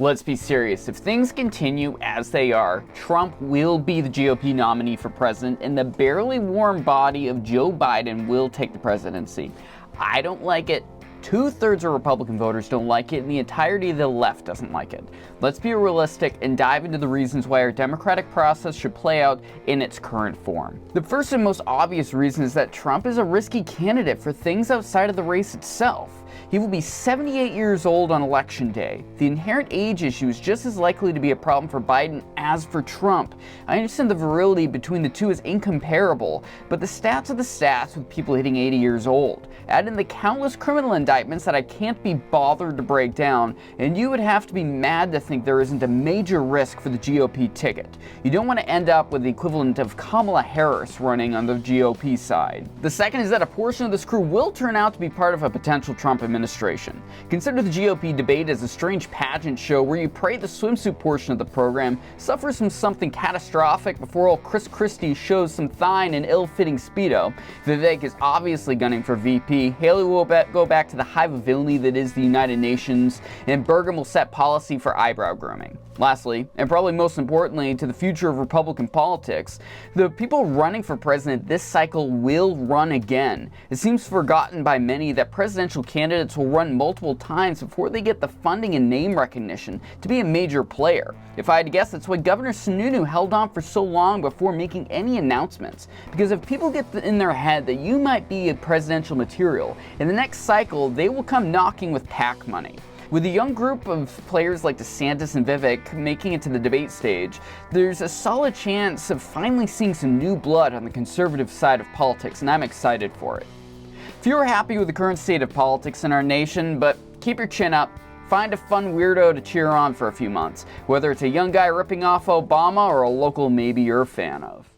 Let's be serious. If things continue as they are, Trump will be the GOP nominee for president, and the barely warm body of Joe Biden will take the presidency. I don't like it. 2/3 of Republican voters don't like it, and the entirety of the left doesn't like it. Let's be realistic and dive into the reasons why our democratic process should play out in its current form. The first and most obvious reason is that Trump is a risky candidate for things outside of the race itself. He will be 78 years old on election day. The inherent age issue is just as likely to be a problem for Biden as for Trump. I understand the virility between the two is incomparable, but the stats are the stats with people hitting 80 years old. Add in the countless criminal indictments that I can't be bothered to break down, and you would have to be mad to think there isn't a major risk for the GOP ticket. You don't want to end up with the equivalent of Kamala Harris running on the GOP side. The second is that a portion of this crew will turn out to be part of a potential Trump administration. Consider the GOP debate as a strange pageant show where you pray the swimsuit portion of the program suffers from something catastrophic before old Christie shows some thigh in an ill-fitting Speedo. Vivek is obviously gunning for VP, Haley will go back to the hive of villainy that is the United Nations, and Burgum will set policy for eyebrow grooming. Lastly, and probably most importantly to the future of Republican politics, the people running for president this cycle will run again. It seems forgotten by many that presidential candidates will run multiple times before they get the funding and name recognition to be a major player. If I had to guess, that's why Governor Sununu held on for so long before making any announcements. Because if people get in their head that you might be a presidential material, in the next cycle they will come knocking with PAC money. With a young group of players like DeSantis and Vivek making it to the debate stage, there's a solid chance of finally seeing some new blood on the conservative side of politics, and I'm excited for it. If you're happy with the current state of politics in our nation, but keep your chin up, find a fun weirdo to cheer on for a few months, whether it's a young guy ripping off Obama or a local maybe you're a fan of.